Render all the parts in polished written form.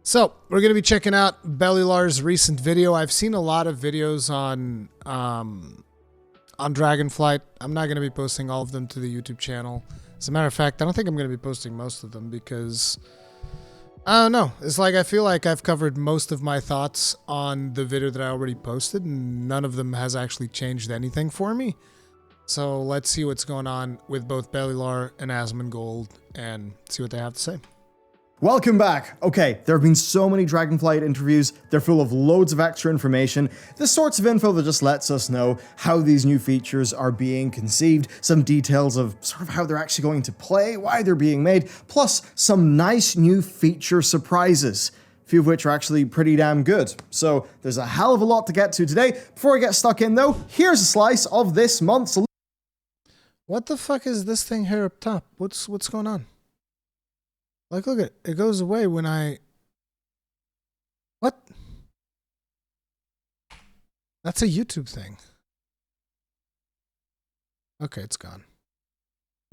So we're going to be checking out Bellular's recent video. I've seen a lot of videos on Dragonflight. I'm not going to be posting all of them to the YouTube channel. As a matter of fact, I don't think I'm going to be posting most of them because, I don't know. It's like I feel like I've covered most of my thoughts on the video that I already posted, and none of them has actually changed anything for me. So let's see what's going on with both Bellular and Asmongold and see what they have to say. Welcome back. Okay, there have been so many Dragonflight interviews. They're full of loads of extra information. The sorts of info that just lets us know how these new features are being conceived, some details of sort of how they're actually going to play, why they're being made, plus some nice new feature surprises. A few of which are actually pretty damn good. So there's a hell of a lot to get to today. Before I get stuck in though, here's a slice of this month's... What the fuck is this thing here up top? What's going on? Like, look at it. It goes away when I... What? That's a YouTube thing. Okay, it's gone.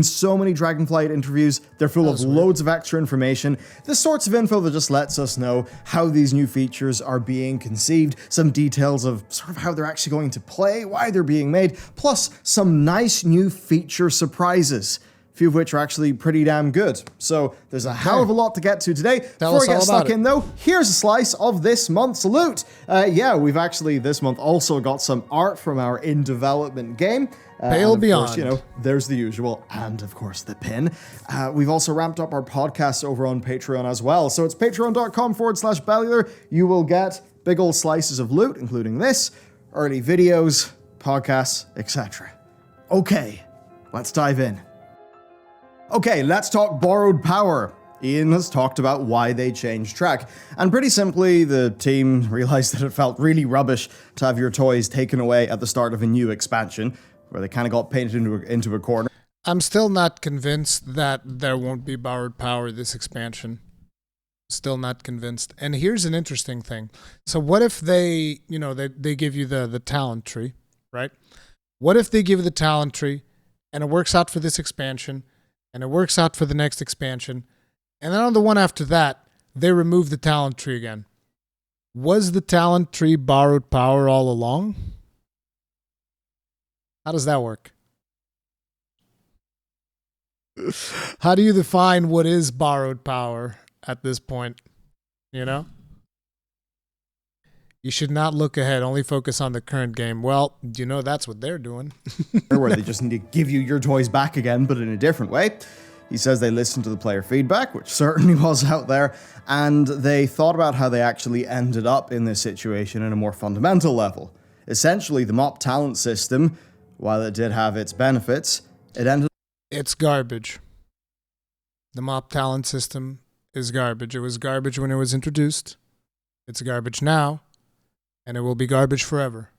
So many Dragonflight interviews. They're full of loads of extra information. The sorts of info that just lets us know how these new features are being conceived, some details of sort of how they're actually going to play, why they're being made, plus some nice new feature surprises. Few of which are actually pretty damn good. So there's a hell of a lot to get to today. Before I get stuck in though, here's a slice of this month's loot. Yeah, we've actually this month also got some art from our in development game. Pale Beyond. Course, you know, there's the usual, and of course the pin. We've also ramped up our podcast over on Patreon as well. So it's patreon.com/Bellular. You will get big old slices of loot, including this, early videos, podcasts, etc. Okay, let's dive in. Okay, let's talk borrowed power. Ian has talked about why they changed track, and pretty simply, the team realized that it felt really rubbish to have your toys taken away at the start of a new expansion, where they kind of got painted into a corner. I'm still not convinced that there won't be borrowed power this expansion. Still not convinced. And here's an interesting thing. So what if they, you know, they give you the talent tree, right? What if they give you the talent tree, and it works out for this expansion, and it works out for the next expansion, and then on the one after that, they remove the talent tree again. Was the talent tree borrowed power all along? How does that work? How do you define what is borrowed power at this point? You know? You should not look ahead, only focus on the current game. Well, you know that's what they're doing. Where they just need to give you your toys back again, but in a different way. He says they listened to the player feedback, which certainly was out there, and they thought about how they actually ended up in this situation in a more fundamental level. Essentially, the MOP talent system, while it did have its benefits, It's garbage. The MOP talent system is garbage. It was garbage when it was introduced. It's garbage now. And it will be garbage forever.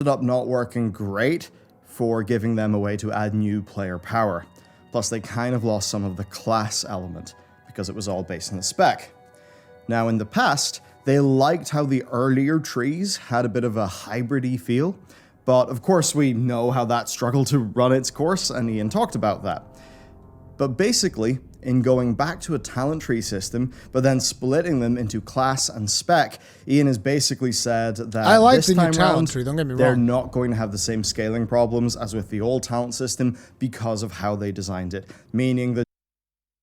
Ended up not working great for giving them a way to add new player power. Plus, they kind of lost some of the class element because it was all based on the spec. Now, in the past, they liked how the earlier trees had a bit of a hybrid-y feel, but of course we know how that struggled to run its course, and Ian talked about that. But basically, in going back to a talent tree system, but then splitting them into class and spec, Ian has basically said that I like this the new time talent round, tree, don't get me they're wrong. not going to have the same scaling problems as with the old talent system because of how they designed it, meaning that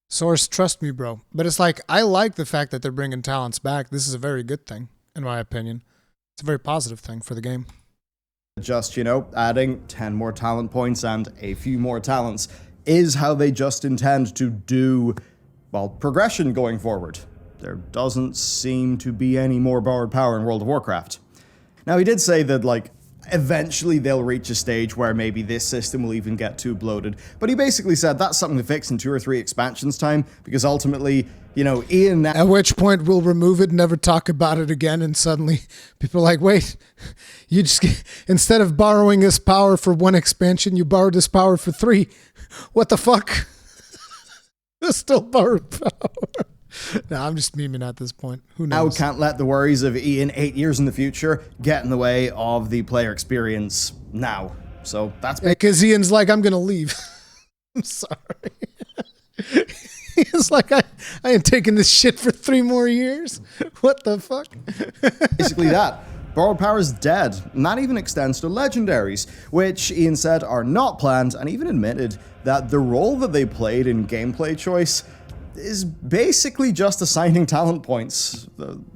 Source, trust me, bro. But it's like, I like the fact that they're bringing talents back. This is a very good thing, in my opinion. It's a very positive thing for the game. just, you know, adding 10 more talent points and a few more talents is how they just intend to do, well, progression going forward. There doesn't seem to be any more borrowed power in World of Warcraft. Now, he did say that, like, eventually they'll reach a stage where maybe this system will even get too bloated, but he basically said that's something to fix in 2 or 3 expansions time, because ultimately, you know, Ian... At which point we'll remove it, never talk about it again, and suddenly people are like, wait, you just, instead of borrowing this power for 1 expansion, you borrowed this power for 3. What the fuck? There's still borrowed power. No, I'm just memeing at this point. Who knows? Now can't let the worries of Ian 8 years in the future get in the way of the player experience now. So that's because Ian's like, I'm gonna leave. I'm sorry. It's like, I ain't taking this shit for 3 more years. What the fuck? Basically that. Borrowed power is dead, and that even extends to legendaries, which Ian said are not planned, and even admitted that the role that they played in gameplay choice is basically just assigning talent points.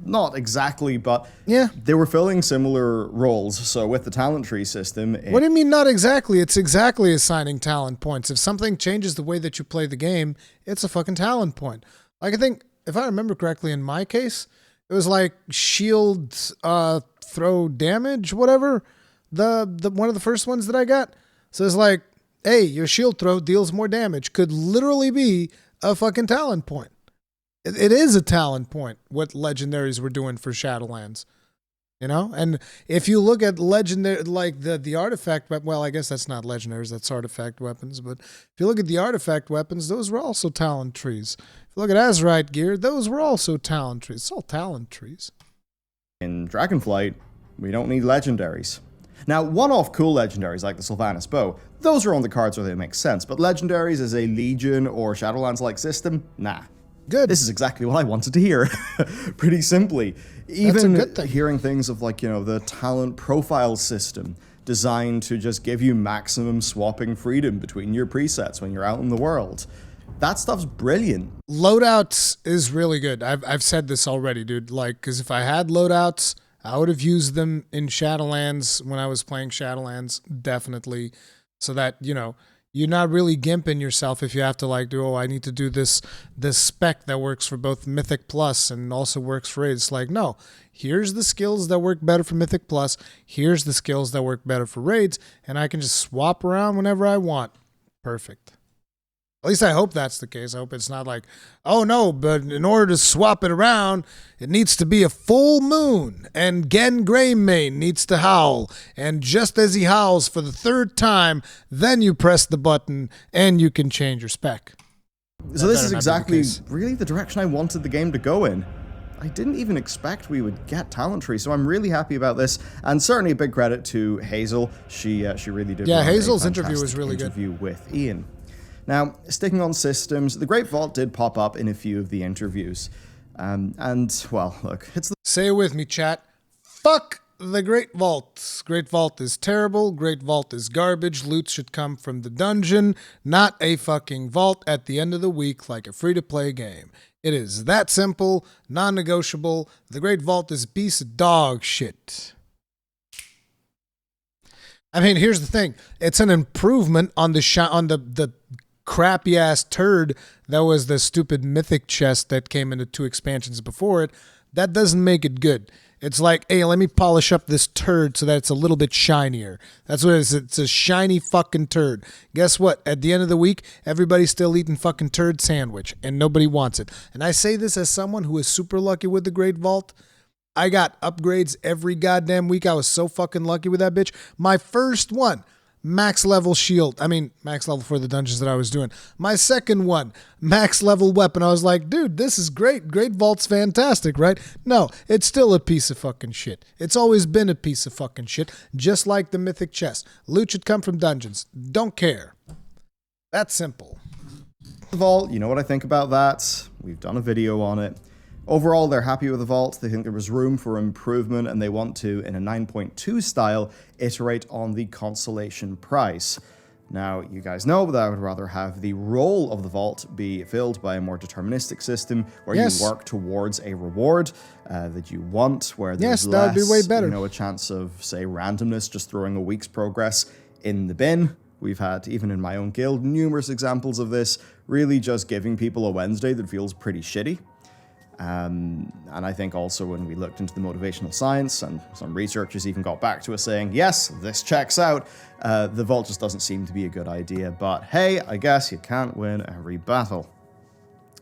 Not exactly, but yeah, they were filling similar roles. So with the talent tree system... What do you mean not exactly? It's exactly assigning talent points. If something changes the way that you play the game, it's a fucking talent point. Like, I think, if I remember correctly, in my case, it was like shield throw damage, whatever, the one of the first ones that I got. So it's like, hey, your shield throw deals more damage. Could literally be a fucking talent point. It is a talent point, what legendaries were doing for Shadowlands. You know? And if you look at legendary, like the artifact, well, I guess that's not legendaries, that's artifact weapons. But if you look at the artifact weapons, those were also talent trees. If you look at Azerite gear, those were also talent trees. It's all talent trees. In Dragonflight, we don't need legendaries. Now, one-off cool legendaries like the Sylvanas Bow, those are on the cards where they make sense, but legendaries as a Legion or Shadowlands-like system, nah. Good. This is exactly what I wanted to hear. Pretty simply. Even That's a good thing. Hearing things of like, the talent profile system designed to just give you maximum swapping freedom between your presets when you're out in the world. That stuff's brilliant. Loadouts is really good. I've said this already, dude. Like, because if I had loadouts, I would have used them in Shadowlands when I was playing Shadowlands, definitely. So that, you're not really gimping yourself if you have to I need to do this spec that works for both Mythic Plus and also works for Raids. It's like, no, here's the skills that work better for Mythic Plus. Here's the skills that work better for Raids. And I can just swap around whenever I want. Perfect. At least I hope that's the case. I hope it's not like, oh no, but in order to swap it around, it needs to be a full moon, and Gen Greymane needs to howl, and just as he howls for the 3rd time, then you press the button, and you can change your spec. So this is exactly really the direction I wanted the game to go in. I didn't even expect we would get talent tree, so I'm really happy about this, and certainly a big credit to Hazel. She really did. Yeah, Hazel's interview was really good. Interview with Ian. Now, sticking on systems, the Great Vault did pop up in a few of the interviews. And, well, look, it's the... Say it with me, chat. Fuck the Great Vault. Great Vault is terrible. Great Vault is garbage. Loot should come from the dungeon, not a fucking vault at the end of the week like a free-to-play game. It is that simple, non-negotiable. The Great Vault is a piece of dog shit. I mean, here's the thing. It's an improvement on the crappy ass turd that was the stupid mythic chest that came into 2 expansions before it. That doesn't make it good. It's like, hey, let me polish up this turd so that it's a little bit shinier. That's what it is. It's a shiny fucking turd. Guess what? At the end of the week, everybody's still eating fucking turd sandwich, and nobody wants it. And I say this as someone who is super lucky with the Great Vault. I got upgrades every goddamn week. I was so fucking lucky with that bitch. My first one, max level shield. I mean, max level for the dungeons that I was doing. My second one, max level weapon. I was like, dude, this is great. Great Vault's fantastic, right? No, it's still a piece of fucking shit. It's always been a piece of fucking shit, just like the mythic chest. Loot should come from dungeons. Don't care. That's simple. The Vault, you know what I think about that? We've done a video on it. Overall, they're happy with the Vault. They think there was room for improvement, and they want to, in a 9.2 style, iterate on the consolation price. Now, you guys know that I would rather have the role of the Vault be filled by a more deterministic system where you work towards a reward that you want, where there's that would be way better. a chance of, say, randomness, just throwing a week's progress in the bin. We've had, even in my own guild, numerous examples of this, really just giving people a Wednesday that feels pretty shitty. And I think also when we looked into the motivational science, and some researchers even got back to us saying, yes, this checks out, the Vault just doesn't seem to be a good idea. But hey, I guess you can't win every battle.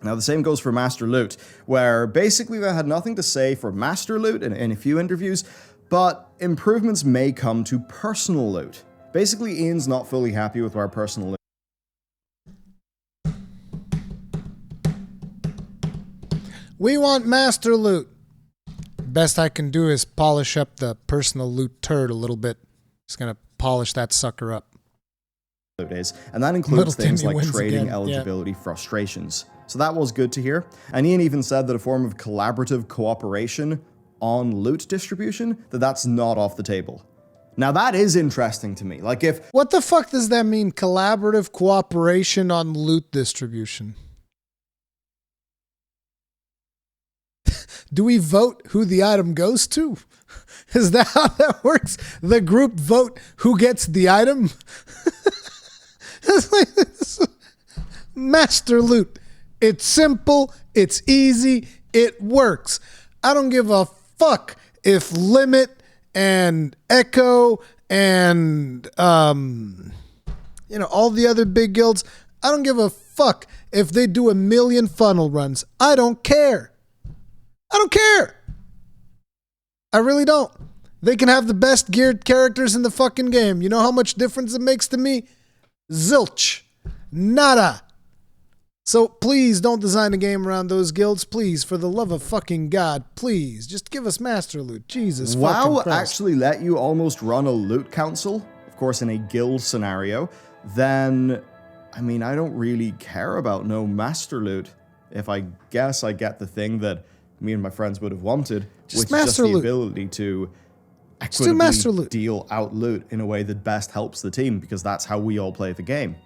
Now, the same goes for Master Loot, where basically they had nothing to say for Master Loot in a few interviews, but improvements may come to personal loot. Basically, Ian's not fully happy with our personal loot. We want master loot. Best I can do is polish up the personal loot turd a little bit. Just gonna polish that sucker up. Is, and that includes Little things Timmy like wins trading again. eligibility frustrations. So that was good to hear. And Ian even said that a form of collaborative cooperation on loot distribution, that's not off the table. Now that is interesting to me. Like if... What the fuck does that mean? Collaborative cooperation on loot distribution. Do we vote who the item goes to? Is that how that works? The group vote who gets the item? It's like this. Master loot. It's simple, it's easy, it works. I don't give a fuck if Limit and Echo and all the other big guilds, I don't give a fuck if they do 1 million funnel runs. I don't care. I don't care. I really don't. They can have the best geared characters in the fucking game. You know how much difference it makes to me? Zilch. Nada. So please don't design a game around those guilds. Please, for the love of fucking God, please. Just give us master loot. Jesus fucking WoW Christ. actually let you almost run a loot council, of course in a guild scenario, then, I mean, I don't really care about no master loot. If I guess I get the thing that me and my friends would have wanted, which is just the ability to equitably deal out loot in a way that best helps the team, because that's how we all play the game.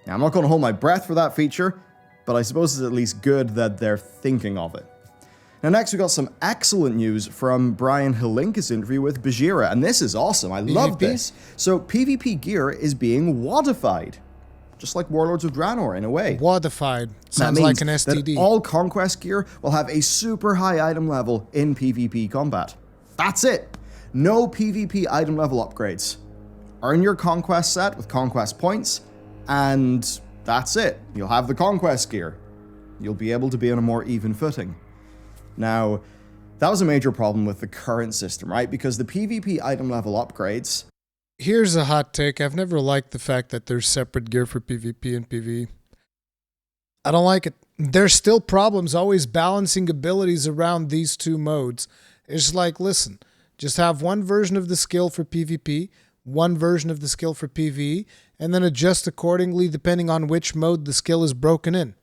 Now, I'm not going to hold my breath for that feature, but I suppose it's at least good that they're thinking of it. Now, next we got some excellent news from Brian Halinka's interview with Bajira, and this is awesome. I love this. So, PvP gear is being WoDified, just like Warlords of Draenor in a way. WoDified. Sounds like an STD. That all conquest gear will have a super high item level in PvP combat. That's it. No PvP item level upgrades. Earn your conquest set with conquest points, and that's it. You'll have the conquest gear. You'll be able to be on a more even footing. Now, that was a major problem with the current system, right? Because the PvP item level upgrades... Here's a hot take. I've never liked the fact that there's separate gear for PvP and PvE. I don't like it. There's still problems always balancing abilities around these two modes. It's like, listen, just have one version of the skill for PvP, one version of the skill for PvE, and then adjust accordingly depending on which mode the skill is broken in.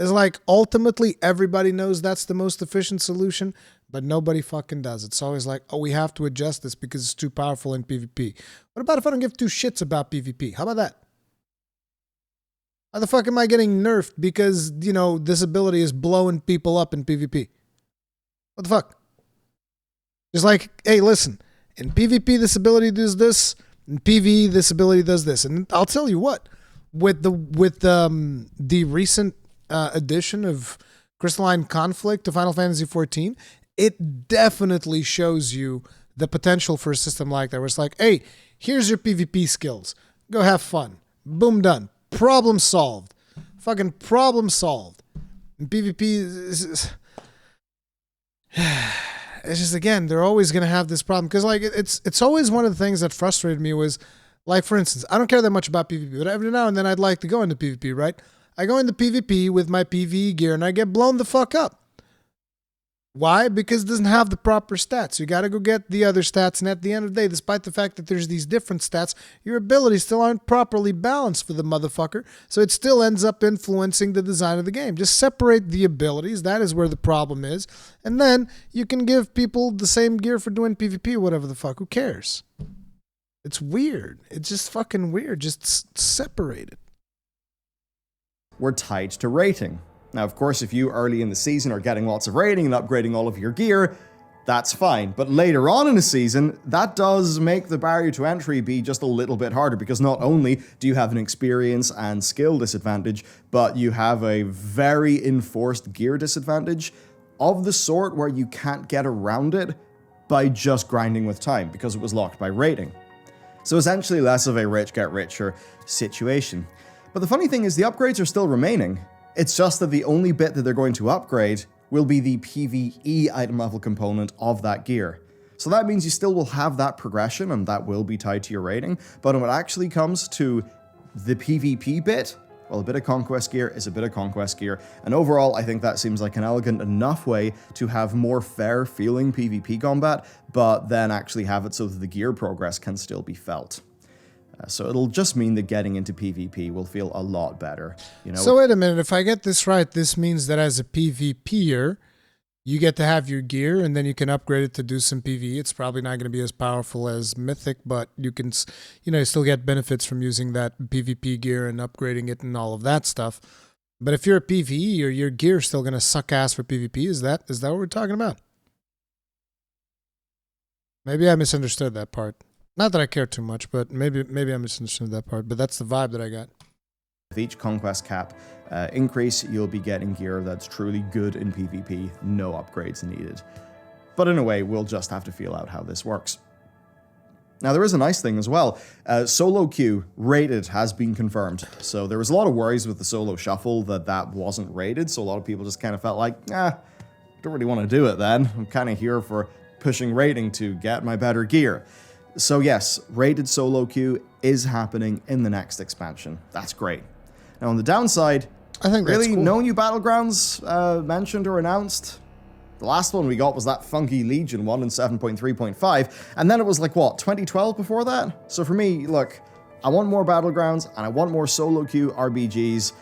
It's like, ultimately, everybody knows that's the most efficient solution, but nobody fucking does. It's always like, oh, we have to adjust this because it's too powerful in PvP. What about if I don't give two shits about PvP? How about that? How the fuck am I getting nerfed because, this ability is blowing people up in PvP? What the fuck? It's like, hey, listen, in PvP this ability does this, in PvE this ability does this. And I'll tell you what, with the recent edition of Crystalline Conflict to Final Fantasy XIV, it definitely shows you the potential for a system like that, where it's like, hey, here's your PvP skills. Go have fun. Boom, done. Problem solved. Fucking problem solved. And PvP is it's just, again, they're always going to have this problem. Because, like, it's always one of the things that frustrated me was, like, for instance, I don't care that much about PvP, but every now and then I'd like to go into PvP, right? I go into PvP with my PvE gear and I get blown the fuck up. Why? Because it doesn't have the proper stats. You got to go get the other stats, and at the end of the day, despite the fact that there's these different stats, your abilities still aren't properly balanced for the motherfucker, so it still ends up influencing the design of the game. Just separate the abilities. That is where the problem is. And then you can give people the same gear for doing PvP, whatever the fuck. Who cares? It's weird. It's just fucking weird. Just separate it. We're tied to rating. Now, of course, if you early in the season are getting lots of rating and upgrading all of your gear, that's fine. But later on in the season, that does make the barrier to entry be just a little bit harder, because not only do you have an experience and skill disadvantage, but you have a very enforced gear disadvantage of the sort where you can't get around it by just grinding with time, because it was locked by rating. So essentially less of a rich get richer situation. But the funny thing is the upgrades are still remaining. It's just that the only bit that they're going to upgrade will be the PvE item level component of that gear. So that means you still will have that progression, and that will be tied to your rating, but when it actually comes to the PvP bit, well, a bit of conquest gear is a bit of conquest gear, and overall I think that seems like an elegant enough way to have more fair feeling PvP combat, but then actually have it so that the gear progress can still be felt. So it'll just mean that getting into PvP will feel a lot better. You know. So wait a minute, if I get this right, this means that as a PvPer, you get to have your gear and then you can upgrade it to do some PvE. It's probably not going to be as powerful as Mythic, but you can, you still get benefits from using that PvP gear and upgrading it and all of that stuff. But if you're a PvE, your gear's still going to suck ass for PvP. Is that what we're talking about? Maybe I misunderstood that part. Not that I care too much, but maybe I misunderstood that part. But that's the vibe that I got. With each conquest cap increase, you'll be getting gear that's truly good in PvP, no upgrades needed. But in a way, we'll just have to feel out how this works. Now, there is a nice thing as well. Solo queue rated has been confirmed. So there was a lot of worries with the solo shuffle that wasn't rated. So a lot of people just kind of felt like, don't really want to do it then. I'm kind of here for pushing rating to get my better gear. So yes, rated solo queue is happening in the next expansion. That's great. Now on the downside, I think really that's cool. no new battlegrounds mentioned or announced. The last one we got was that funky Legion one in 7.3.5, and then it was like, what, 2012 before that? So for me, look, I want more battlegrounds, and I want more solo queue RBGs.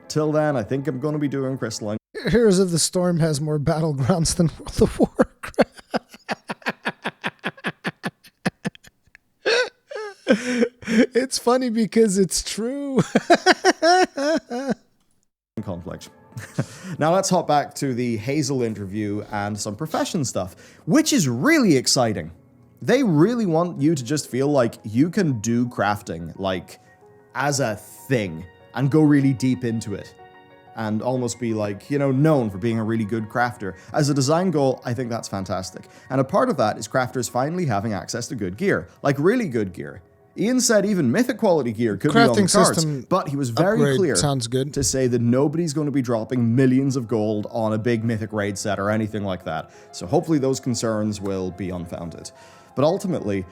Till then, I think I'm going to be doing Crystalline. Heroes of the Storm has more battlegrounds than World of Warcraft. It's funny because it's true. Conflict. Now let's hop back to the Hazel interview and some profession stuff, which is really exciting. They really want you to just feel like you can do crafting, like, as a thing, and go really deep into it. And almost be like, known for being a really good crafter. As a design goal, I think that's fantastic. And a part of that is crafters finally having access to good gear, like really good gear. Ian said even Mythic quality gear could be on the cards, but he was very clear to say that nobody's going to be dropping millions of gold on a big Mythic raid set or anything like that. So hopefully those concerns will be unfounded. But ultimately,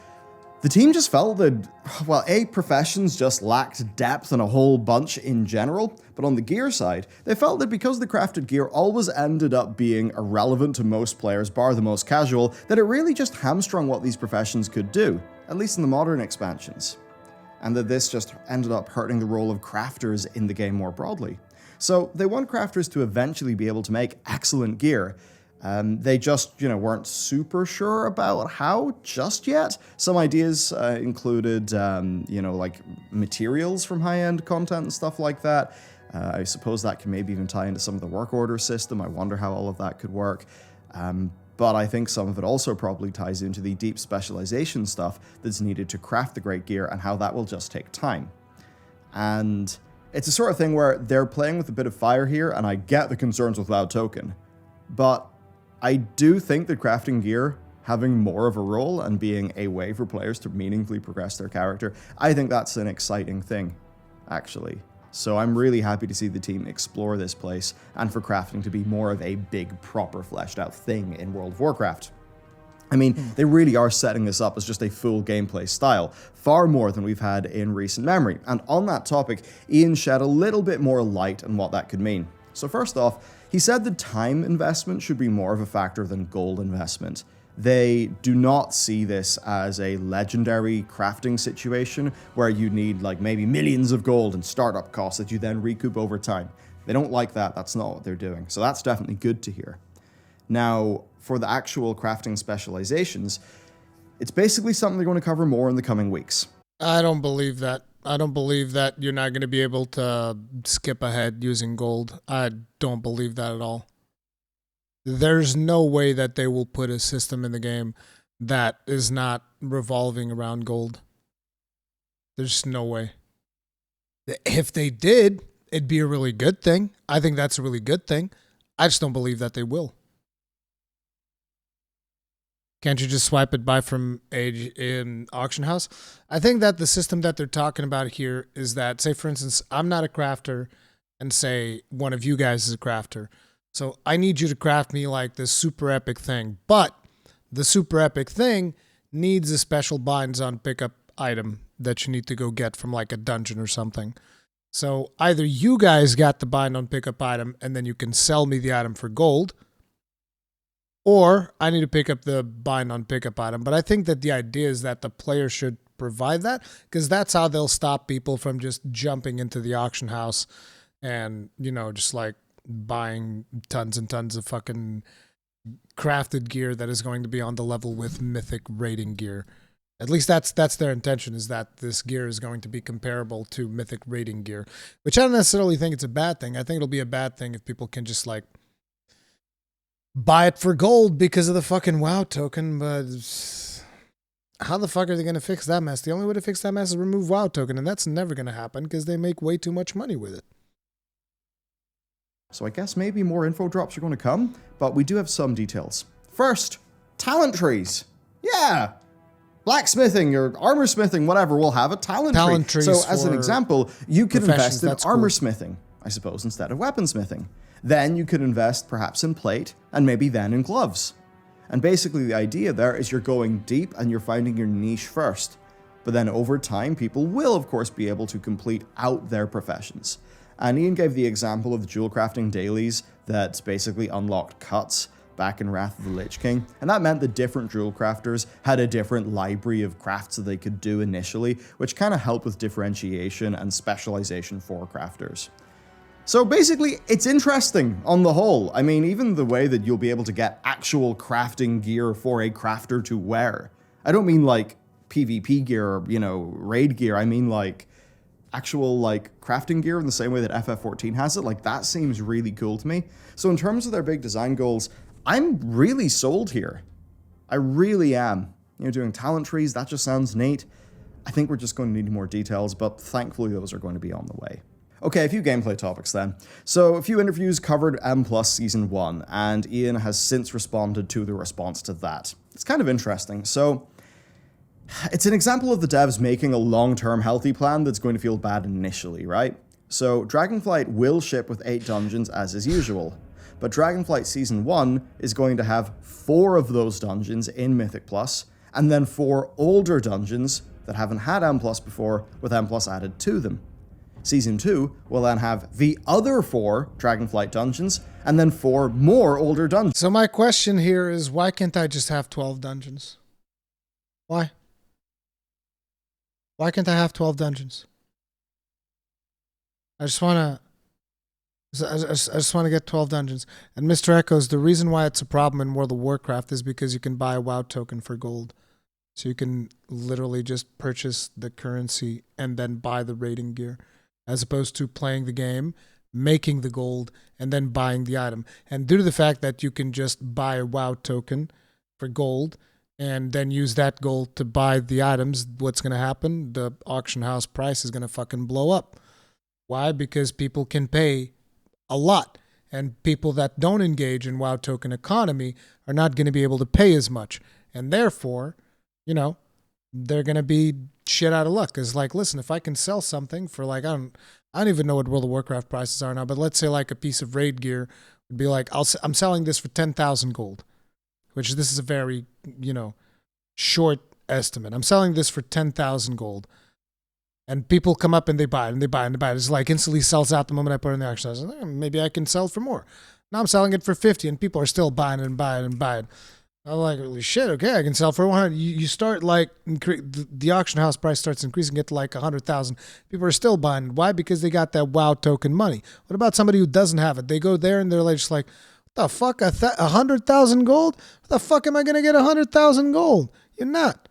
the team just felt that, well, professions just lacked depth and a whole bunch in general, but on the gear side, they felt that because the crafted gear always ended up being irrelevant to most players, bar the most casual, that it really just hamstrung what these professions could do, at least in the modern expansions, and that this just ended up hurting the role of crafters in the game more broadly. So they want crafters to eventually be able to make excellent gear. They just, weren't super sure about how just yet. Some ideas included, like materials from high-end content and stuff like that. I suppose that can maybe even tie into some of the work order system. I wonder how all of that could work. But I think some of it also probably ties into the deep specialization stuff that's needed to craft the great gear and how that will just take time. And it's a sort of thing where they're playing with a bit of fire here, and I get the concerns with WoW Token. But I do think that crafting gear having more of a role and being a way for players to meaningfully progress their character, I think that's an exciting thing, actually. So I'm really happy to see the team explore this place and for crafting to be more of a big, proper, fleshed out thing in World of Warcraft. I mean, they really are setting this up as just a full gameplay style, far more than we've had in recent memory. And on that topic, Ian shed a little bit more light on what that could mean. So first off, he said that time investment should be more of a factor than gold investment. They do not see this as a legendary crafting situation where you need like maybe millions of gold and startup costs that you then recoup over time. They don't like that. That's not what they're doing. So that's definitely good to hear. Now, for the actual crafting specializations, it's basically something they're going to cover more in the coming weeks. I don't believe that. I don't believe that you're not going to be able to skip ahead using gold. I don't believe that at all. There's no way that they will put a system in the game that is not revolving around gold. There's no way. If they did, it'd be a really good thing. I think that's a really good thing. I just don't believe that they will. Can't you just swipe it by from an auction house? I think that the system that they're talking about here is that, say, for instance, I'm not a crafter and say one of you guys is a crafter. So I need you to craft me like this super epic thing. But the super epic thing needs a special binds on pickup item that you need to go get from like a dungeon or something. So either you guys got the bind on pickup item and then you can sell me the item for gold, or I need to pick up the bind on pickup item. But I think that the idea is that the player should provide that, because that's how they'll stop people from just jumping into the auction house and, just like buying tons and tons of fucking crafted gear that is going to be on the level with mythic rating gear. At least that's their intention, is that this gear is going to be comparable to mythic rating gear, which I don't necessarily think it's a bad thing. I think it'll be a bad thing if people can just like buy it for gold because of the fucking WoW token, but how the fuck are they going to fix that mess? The only way to fix that mess is remove WoW token, and that's never going to happen because they make way too much money with it. So I guess maybe more info drops are going to come, but we do have some details. First, talent trees. Yeah! Blacksmithing or armor smithing, whatever, will have a talent tree. So as an example, you could invest in armor smithing, I suppose, instead of weaponsmithing. Then you could invest perhaps in plate, and maybe then in gloves. And basically the idea there is you're going deep and you're finding your niche first. But then over time, people will of course be able to complete out their professions. And Ian gave the example of the jewel crafting dailies that basically unlocked cuts back in Wrath of the Lich King, and that meant that different jewel crafters had a different library of crafts that they could do initially, which kind of helped with differentiation and specialization for crafters. So basically, it's interesting on the whole. I mean, even the way that you'll be able to get actual crafting gear for a crafter to wear. I don't mean like PvP gear or, raid gear. I mean like actual like crafting gear in the same way that FF14 has it. Like that seems really cool to me. So in terms of their big design goals, I'm really sold here. I really am. Doing talent trees, that just sounds neat. I think we're just going to need more details, but thankfully those are going to be on the way. Okay, a few gameplay topics then. So a few interviews covered M+ Season 1, and Ian has since responded to the response to that. It's kind of interesting. So it's an example of the devs making a long-term healthy plan that's going to feel bad initially, right? So Dragonflight will ship with 8 dungeons as is usual. But Dragonflight Season 1 is going to have 4 of those dungeons in Mythic+, and then 4 older dungeons that haven't had M+ before, with M+ added to them. Season 2 will then have the other 4 Dragonflight dungeons, and then 4 more older dungeons. So my question here is, why can't I just have 12 dungeons? Why? Why can't I have 12 dungeons? I just want to get 12 dungeons. And Mr. Echoes, the reason why it's a problem in World of Warcraft is because you can buy a WoW token for gold. So you can literally just purchase the currency and then buy the raiding gear, as opposed to playing the game, making the gold, and then buying the item. And due to the fact that you can just buy a WoW token for gold and then use that gold to buy the items, what's going to happen? The auction house price is going to fucking blow up. Why? Because people can pay a lot, and people that don't engage in WoW token economy are not going to be able to pay as much, and therefore, they're going to be shit out of luck. Because, like, listen, if I can sell something for, like, I don't even know what World of Warcraft prices are now, but let's say, like, a piece of raid gear would be like, I'm selling this for 10,000 gold, which this is a very, short estimate. I'm selling this for 10,000 gold. And people come up and they buy it and they buy it and they buy it. It's like instantly sells out the moment I put it in the auction house. Maybe I can sell it for more. Now I'm selling it for 50 and people are still buying it and buying it and buying it. I'm like, holy shit, okay, I can sell for 100. You start like, the auction house price starts increasing, get to like 100,000. People are still buying it. Why? Because they got that WoW token money. What about somebody who doesn't have it? They go there and they're like, just like, what the fuck, 100,000 gold? What the fuck am I going to get 100,000 gold? You're not.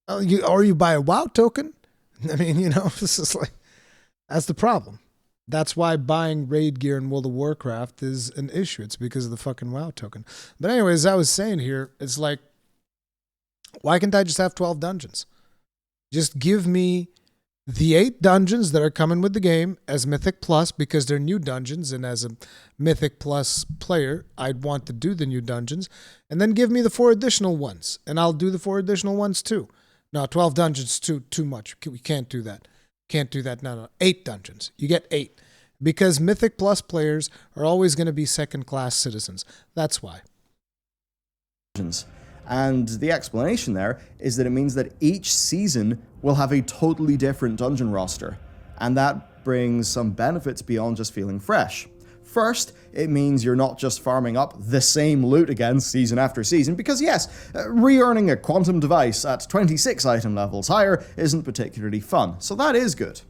Or you buy a WoW token. I mean, this is like, that's the problem. That's why buying raid gear in World of Warcraft is an issue. It's because of the fucking WoW token. But anyways, as I was saying here, it's like, why can't I just have 12 dungeons? Just give me the 8 dungeons that are coming with the game as Mythic Plus, because they're new dungeons, and as a Mythic Plus player, I'd want to do the new dungeons, and then give me the 4 additional ones, and I'll do the 4 additional ones too. No, 12 dungeons too much. We can't do that. Can't do that. No. 8 dungeons. You get 8. Because Mythic Plus players are always going to be second-class citizens. That's why. And the explanation there is that it means that each season will have a totally different dungeon roster. And that brings some benefits beyond just feeling fresh. First, it means you're not just farming up the same loot again season after season, because yes, re-earning a quantum device at 26 item levels higher isn't particularly fun, so that is good.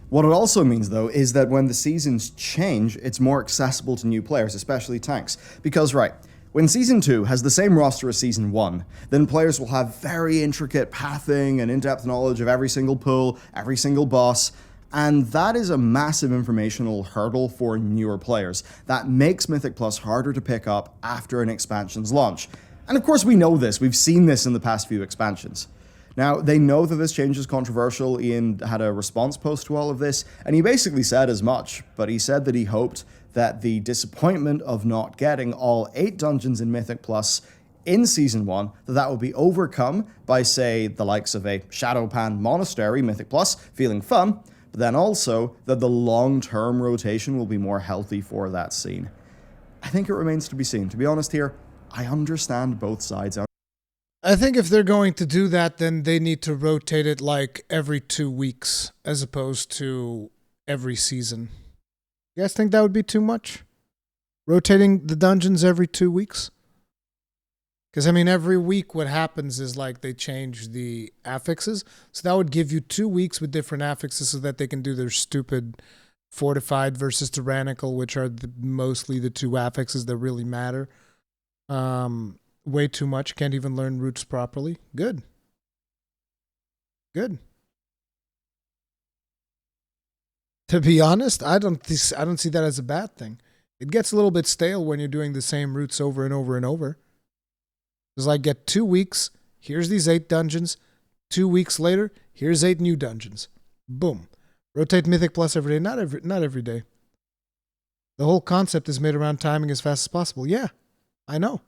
What it also means, though, is that when the seasons change, it's more accessible to new players, especially tanks. Because, right, when Season 2 has the same roster as Season 1, then players will have very intricate pathing and in-depth knowledge of every single pool, every single boss, and that is a massive informational hurdle for newer players. That makes Mythic Plus harder to pick up after an expansion's launch. And of course we know this, we've seen this in the past few expansions. Now, they know that this change is controversial. Ian had a response post to all of this, and he basically said as much, but he said that he hoped that the disappointment of not getting all 8 dungeons in Mythic Plus in Season 1, that would be overcome by, say, the likes of a Shadowpan Monastery Mythic Plus feeling fun, but then also that the long-term rotation will be more healthy for that scene. I think it remains to be seen. To be honest here, I understand both sides. I think if they're going to do that, then they need to rotate it like every 2 weeks as opposed to every season. You guys think that would be too much? Rotating the dungeons every 2 weeks? Because, I mean, every week what happens is like they change the affixes. So that would give you 2 weeks with different affixes so that they can do their stupid fortified versus tyrannical, which are mostly the 2 affixes that really matter. Way too much. Can't even learn roots properly. Good. Good. To be honest, I don't see that as a bad thing. It gets a little bit stale when you're doing the same routes over and over and over. It's like get 2 weeks, here's these 8 dungeons. 2 weeks later, here's 8 new dungeons. Boom. Rotate Mythic Plus every day. Not every day. The whole concept is made around timing as fast as possible. Yeah, I know.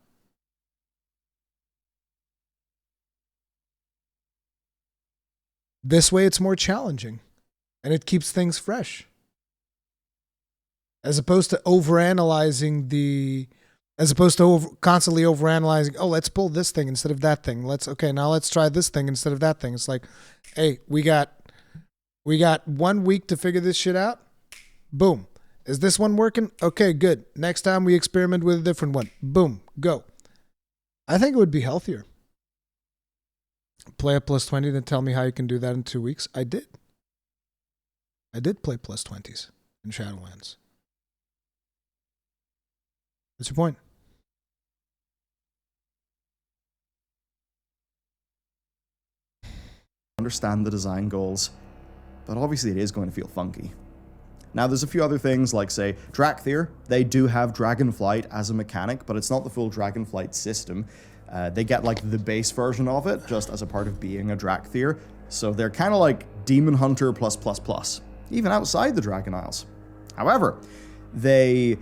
This way it's more challenging and it keeps things fresh. As opposed to constantly overanalyzing, oh, let's pull this thing instead of that thing. Now let's try this thing instead of that thing. It's like, hey, we got 1 week to figure this shit out. Boom. Is this one working? Okay, good. Next time we experiment with a different one. Boom, go. I think it would be healthier. Play a plus 20, then tell me how you can do that in 2 weeks. I did play plus 20s in Shadowlands. What's your point? Understand the design goals, but obviously it is going to feel funky. Now, there's a few other things, like, say, Drakthir. They do have Dragonflight as a mechanic, but it's not the full Dragonflight system. They get, like, the base version of it, just as a part of being a Drakthir. So they're kind of like Demon Hunter +++, even outside the Dragon Isles. However, they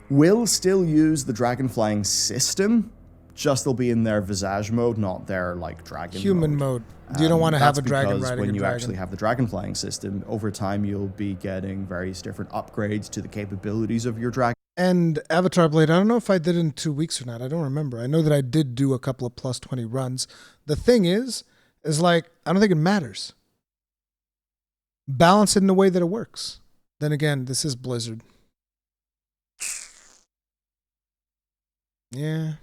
will still use the Dragon Flying system, just they'll be in their Visage mode, not their, like, Dragon Human mode. You don't want to have a dragon riding when a you dragon. actually have the Dragon Flying system, over time you'll be getting various different upgrades to the capabilities of your dragon. And Avatar Blade, I don't know if I did it in 2 weeks or not. I don't remember. I know that I did do a couple of plus 20 runs. The thing is like, I don't think it matters. Balance it in a way that it works. Then again, this is Blizzard. Yeah.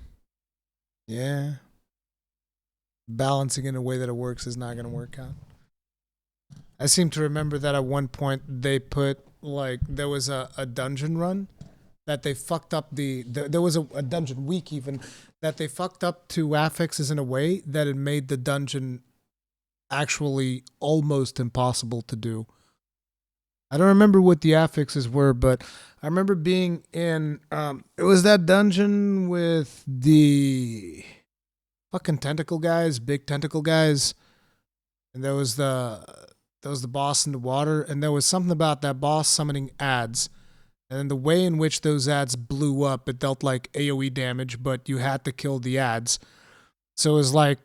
Balancing in a way that it works is not going to work out. I seem to remember that at one point they put, like, there was a dungeon run that they fucked up there was a dungeon week even, that they fucked up 2 affixes in a way that it made the dungeon actually almost impossible to do. I don't remember what the affixes were, but I remember being in, it was that dungeon with the fucking tentacle guys, big tentacle guys. And there was the boss in the water, and there was something about that boss summoning ads. And then the way in which those ads blew up, it dealt like AoE damage, but you had to kill the ads. So it was like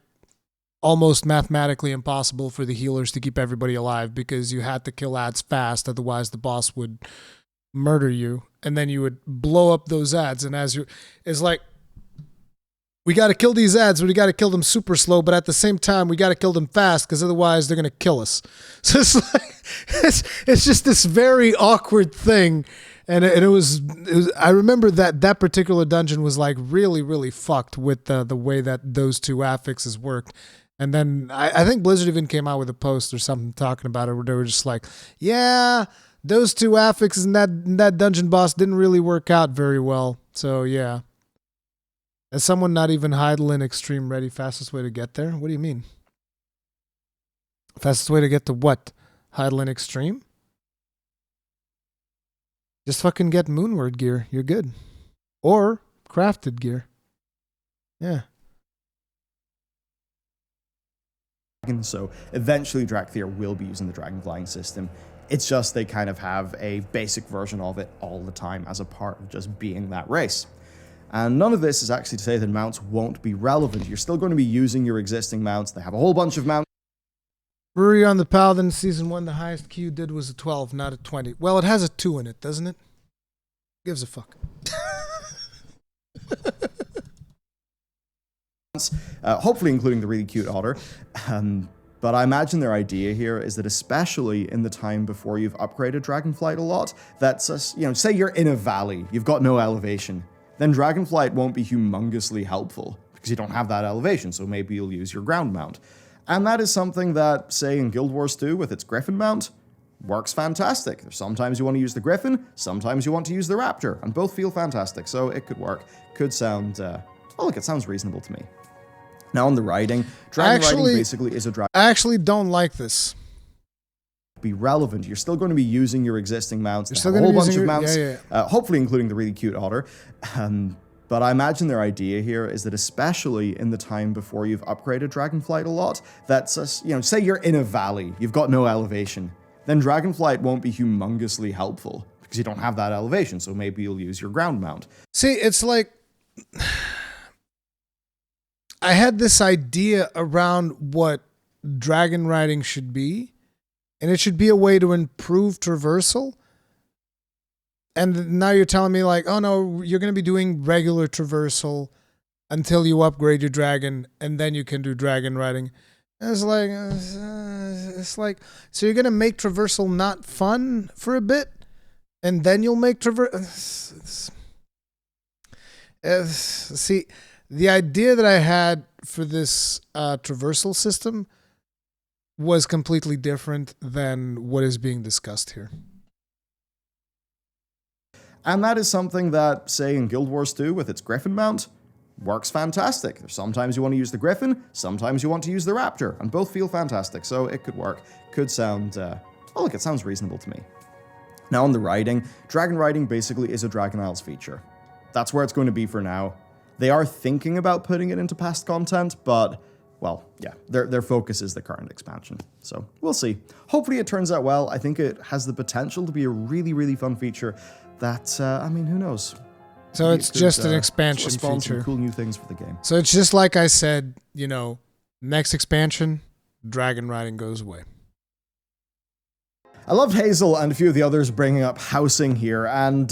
almost mathematically impossible for the healers to keep everybody alive because you had to kill ads fast, otherwise the boss would murder you. And then you would blow up those ads, and it's like, we got to kill these ads, but we got to kill them super slow, but at the same time, we got to kill them fast because otherwise they're going to kill us. So it's like, it's just this very awkward thing. And it was I remember that particular dungeon was like really, really fucked with the way that those two affixes worked. And then I think Blizzard even came out with a post or something talking about it where they were just like, yeah, those two affixes and that dungeon boss didn't really work out very well. So yeah. As someone not even Heidelin Extreme ready, fastest way to get there? What do you mean? Fastest way to get to what? Heidelin Extreme? Just fucking get Moonward gear. You're good. Or crafted gear. Yeah. So eventually Drakthir will be using the dragon flying system. It's just they kind of have a basic version of it all the time as a part of just being that race. And none of this is actually to say that mounts won't be relevant. You're still going to be using your existing mounts. They have a whole bunch of mounts. Brewery on the Paladin Season 1, the highest Q did was a 12, not a 20. Well, it has a 2 in it, doesn't it? Gives a fuck. Hopefully including the really cute otter. But I imagine their idea here is that especially in the time before you've upgraded Dragonflight a lot, that's, say you're in a valley, you've got no elevation, then Dragonflight won't be humongously helpful because you don't have that elevation, so maybe you'll use your ground mount. And that is something that, say, in Guild Wars 2 with its Griffin mount, works fantastic. Sometimes you want to use the Griffin, sometimes you want to use the Raptor, and both feel fantastic, so it could work. Could sound, look, it sounds reasonable to me. Now on the riding, riding basically is a dragon. I actually don't like this. Be relevant. You're still going to be using your existing mounts. You're still going to be a whole bunch using of mounts, hopefully including the really cute otter. But I imagine their idea here is that especially in the time before you've upgraded Dragonflight a lot, that's, say you're in a valley, you've got no elevation, then Dragonflight won't be humongously helpful because you don't have that elevation, so maybe you'll use your ground mount. See, it's like I had this idea around what dragon riding should be, and it should be a way to improve traversal. And now you're telling me like, oh no, you're going to be doing regular traversal until you upgrade your dragon, and then you can do dragon riding. And it's like, so you're going to make traversal not fun for a bit, and then you'll make See, the idea that I had for this traversal system was completely different than what is being discussed here. And that is something that, say, in Guild Wars 2 with its Griffin mount, works fantastic. Sometimes you want to use the Griffin, sometimes you want to use the Raptor, and both feel fantastic, so it could work. Could sound, look, it sounds reasonable to me. Now on the riding, dragon riding basically is a Dragon Isles feature. That's where it's going to be for now. They are thinking about putting it into past content, but, well, yeah, their focus is the current expansion. So we'll see. Hopefully it turns out well. I think it has the potential to be a really, really fun feature that, I mean, who knows? So it's just an expansion spawn feature. Some cool new things for the game. So it's just like I said, next expansion, dragon riding goes away. I loved Hazel and a few of the others bringing up housing here, and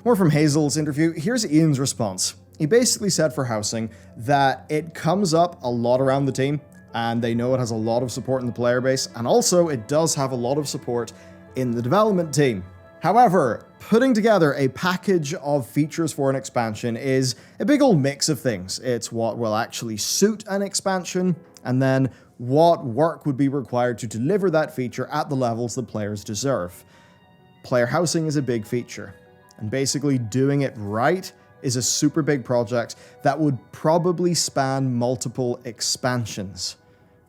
more from Hazel's interview. Here's Ian's response. He basically said for housing that it comes up a lot around the team, and they know it has a lot of support in the player base, and also it does have a lot of support in the development team. However, putting together a package of features for an expansion is a big old mix of things. It's what will actually suit an expansion, and then what work would be required to deliver that feature at the levels the players deserve. Player housing is a big feature, and basically doing it right is a super big project that would probably span multiple expansions.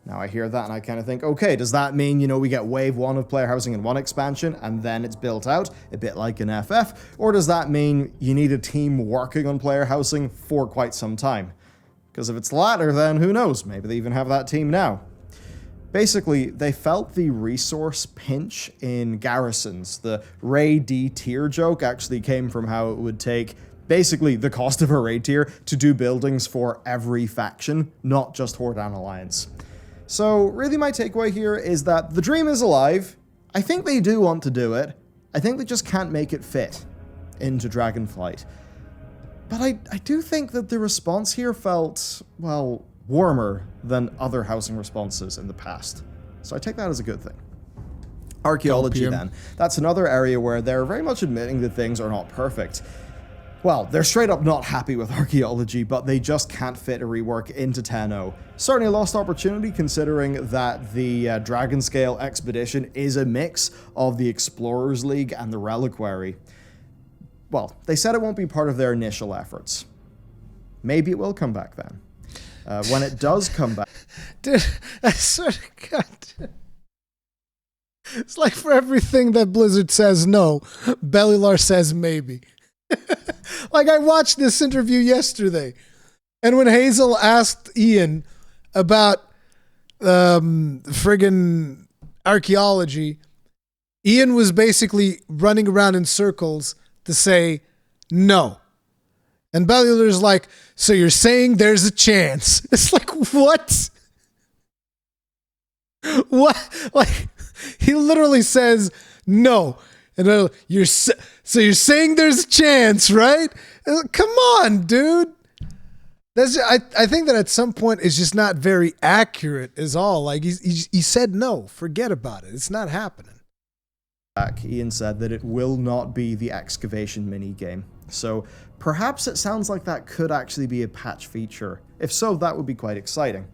Now I hear that and I kind of think, okay, does that mean, we get wave 1 of player housing in one expansion and then it's built out, a bit like an FF? Or does that mean you need a team working on player housing for quite some time? Because if it's the latter, then who knows? Maybe they even have that team now. Basically, they felt the resource pinch in garrisons. The raid D tier joke actually came from how it would take basically the cost of a raid tier to do buildings for every faction, not just Horde and Alliance. So really my takeaway here is that the dream is alive. I think they do want to do it. I think they just can't make it fit into Dragonflight. But I do think that the response here felt, well, warmer than other housing responses in the past. So I take that as a good thing. Archaeology, Opium. then. That's another area where they're very much admitting that things are not perfect. Well, they're straight up not happy with Archaeology, but they just can't fit a rework into 10.0. Certainly a lost opportunity considering that the Dragonscale Expedition is a mix of the Explorers League and the Reliquary. Well, they said it won't be part of their initial efforts. Maybe it will come back then. When it does come back... Dude, I swear to God. It's like for everything that Blizzard says no, Bellular says maybe. Like, I watched this interview yesterday, and when Hazel asked Ian about friggin' Archaeology, Ian was basically running around in circles to say no. And Bellular's like, so you're saying there's a chance? It's like, what? What? Like, he literally says no. And so you're saying there's a chance, right? Come on, dude. I think that at some point it's just not very accurate is all. Like, he said no. Forget about it. It's not happening. Ian said that it will not be the excavation minigame. So perhaps it sounds like that could actually be a patch feature. If so, that would be quite exciting.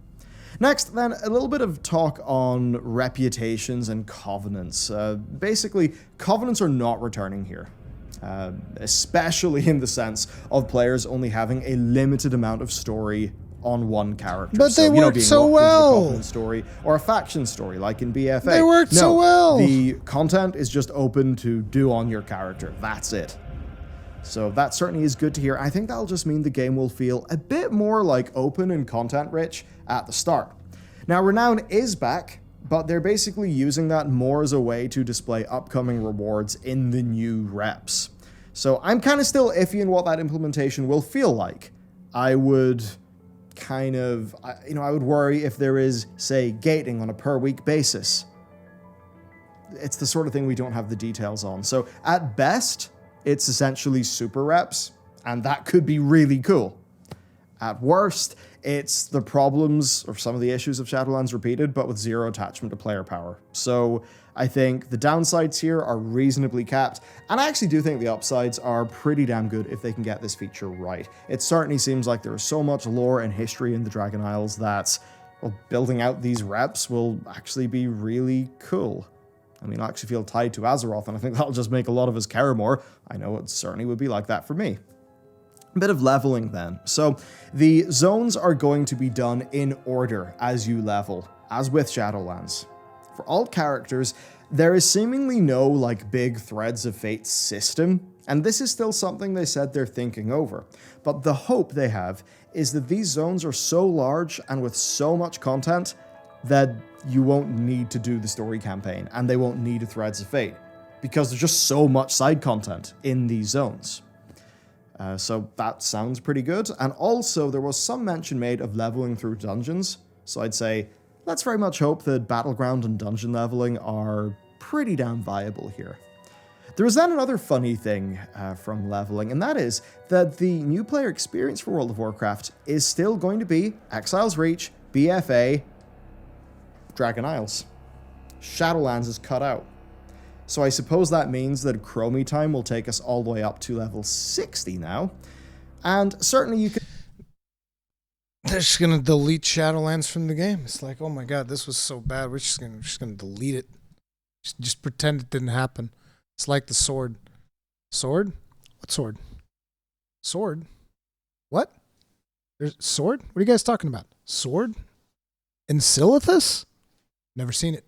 Next, then, a little bit of talk on reputations and covenants. Basically, covenants are not returning here. Especially in the sense of players only having a limited amount of story on one character. But they worked so well. A covenant story or a faction story, like in BFA. They worked so well. The content is just open to do on your character. That's it. So that certainly is good to hear. I think that'll just mean the game will feel a bit more like open and content rich at the start. Now, Renown is back, but they're basically using that more as a way to display upcoming rewards in the new reps. So I'm kind of still iffy in what that implementation will feel like. I would I would worry if there is, say, gating on a per week basis. It's the sort of thing we don't have the details on. So at best, it's essentially super reps, and that could be really cool. At worst, it's the problems or some of the issues of Shadowlands repeated, but with zero attachment to player power. So I think the downsides here are reasonably capped, and I actually do think the upsides are pretty damn good if they can get this feature right. It certainly seems like there is so much lore and history in the Dragon Isles that, well, building out these reps will actually be really cool. I mean, I actually feel tied to Azeroth, and I think that'll just make a lot of us care more. I know it certainly would be like that for me. A bit of leveling then. So the zones are going to be done in order as you level, as with Shadowlands. For all characters, there is seemingly no big Threads of Fate system, and this is still something they said they're thinking over. But the hope they have is that these zones are so large and with so much content that you won't need to do the story campaign, and they won't need a Threads of Fate, because there's just so much side content in these zones. So that sounds pretty good. And also, there was some mention made of leveling through dungeons. So I'd say, let's very much hope that battleground and dungeon leveling are pretty damn viable here. There was then another funny thing from leveling, and that is that the new player experience for World of Warcraft is still going to be Exile's Reach, BFA, Dragon Isles. Shadowlands is cut out. So I suppose that means that Chromie time will take us all the way up to level 60 now. And certainly you could... They're just going to delete Shadowlands from the game. It's like, oh my god, this was so bad. We're just going to delete it. Just pretend it didn't happen. It's like the sword. Sword? What sword? Sword? What? There's sword? What are you guys talking about? Sword? Ensilithus? Never seen it.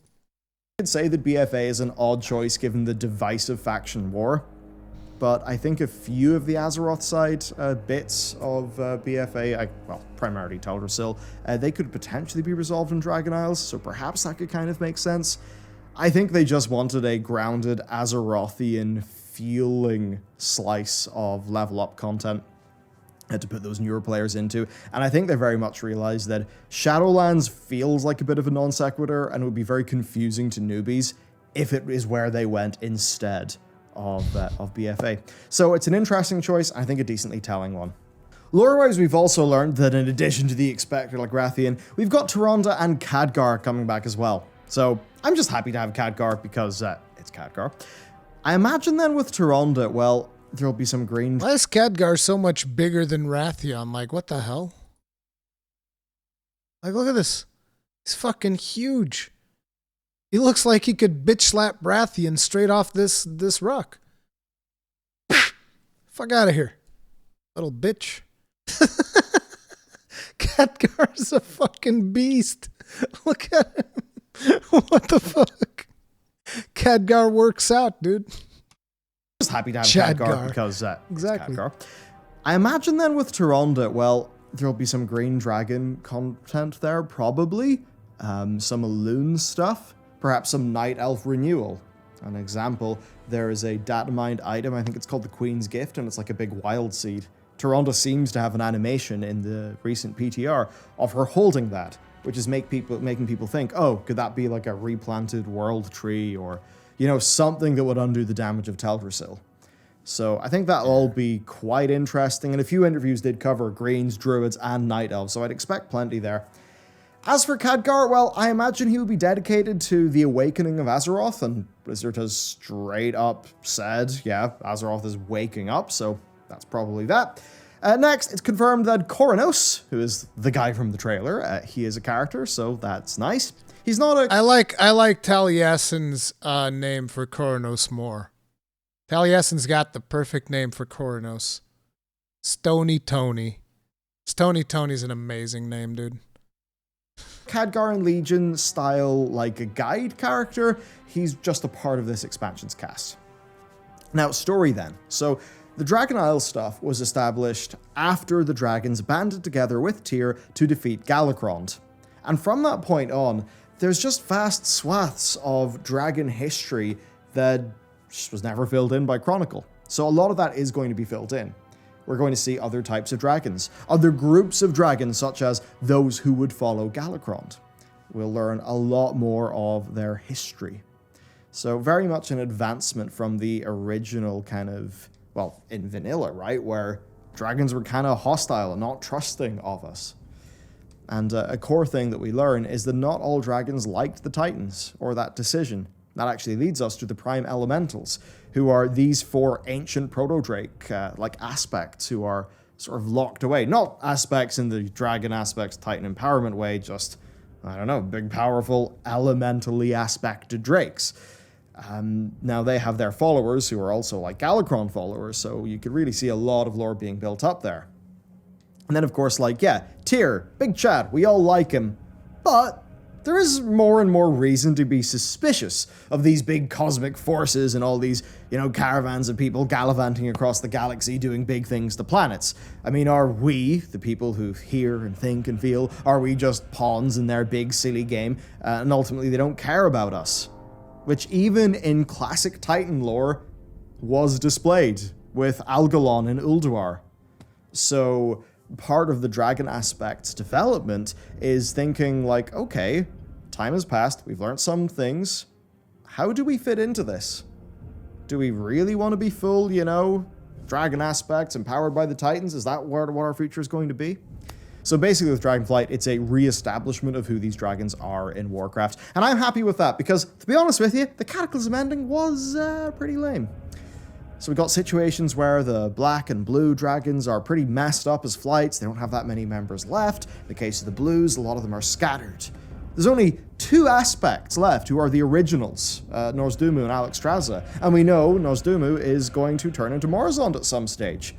Could say that BFA is an odd choice given the divisive faction war, but I think a few of the Azeroth side bits of BFA, primarily Teldrassil, they could potentially be resolved in Dragon Isles, so perhaps that could kind of make sense. I think they just wanted a grounded Azerothian feeling slice of level up content to put those newer players into, and I think they very much realized that Shadowlands feels like a bit of a non sequitur and would be very confusing to newbies if it is where they went instead of BFA. So it's an interesting choice, I think a decently telling one. Lore-wise, we've also learned that in addition to the expected Lagrathian, we've got Tyrande and Khadgar coming back as well. So I'm just happy to have Khadgar because it's Khadgar. I imagine then with Tyrande, well, there'll be some green... Why is Khadgar so much bigger than Wrathion? Like, what the hell? Like, look at this. He's fucking huge. He looks like he could bitch slap Wrathion straight off this rock. Fuck out of here, little bitch. Khadgar's a fucking beast. Look at him. What the fuck? Khadgar works out, dude. Just happy to have Khadgar Khadgar because exactly. Khadgar. I imagine then with Tyrande, well, there'll be some green dragon content there, probably. Some Loon stuff. Perhaps some Night Elf renewal. An example, there is a data mined item, I think it's called the Queen's Gift, and it's like a big wild seed. Tyrande seems to have an animation in the recent PTR of her holding that, which is making people think, oh, could that be like a replanted world tree or, you know, something that would undo the damage of Teldrassil. So I think that'll all be quite interesting, and a few interviews did cover Greens, Druids, and Night Elves, so I'd expect plenty there. As for Khadgar, well, I imagine he will be dedicated to the awakening of Azeroth, and Blizzard has straight up said, yeah, Azeroth is waking up, so that's probably that. Next, it's confirmed that Coronos, who is the guy from the trailer, he is a character, so that's nice. He's not a... I like Taliesin's name for Coronos more. Taliesin's got the perfect name for Coronos. Stony Tony. Stony Tony's an amazing name, dude. Khadgar and Legion style, like a guide character, he's just a part of this expansion's cast. Now, story then. So, the Dragon Isle stuff was established after the dragons banded together with Tyr to defeat Galakrond. And from that point on, there's just vast swaths of dragon history that just was never filled in by Chronicle. So a lot of that is going to be filled in. We're going to see other types of dragons, other groups of dragons, such as those who would follow Galakrond. We'll learn a lot more of their history. So very much an advancement from the original kind of, well, in vanilla, right? Where dragons were kind of hostile and not trusting of us. And a core thing that we learn is that not all dragons liked the Titans, or that decision. That actually leads us to the Prime Elementals, who are these four ancient proto-drake like aspects who are sort of locked away. Not aspects in the dragon aspects, Titan empowerment way, just, I don't know, big, powerful, elementally aspected drakes. Now they have their followers who are also like Galakrond followers, so you could really see a lot of lore being built up there. And then of course, like, yeah, Tyr, big Chad, we all like him, but there is more and more reason to be suspicious of these big cosmic forces and all these, you know, caravans of people gallivanting across the galaxy doing big things to planets. I mean, are we, the people who hear and think and feel, are we just pawns in their big silly game, and ultimately they don't care about us? Which even in classic Titan lore was displayed with Algalon and Ulduar. So part of the dragon aspect's development is thinking like, okay, time has passed, we've learned some things, how do we fit into this? Do we really want to be full, you know, dragon aspects empowered by the Titans? Is that what our future is going to be? So basically with Dragonflight, it's a re-establishment of who these dragons are in Warcraft, and I'm happy with that because, to be honest with you, the Cataclysm ending was pretty lame. So we got situations where the black and blue dragons are pretty messed up as flights. They don't have that many members left. In the case of the blues, a lot of them are scattered. There's only two aspects left who are the originals, Nozd'umu and Alexstrasza. And we know Nozd'umu is going to turn into Morozond at some stage.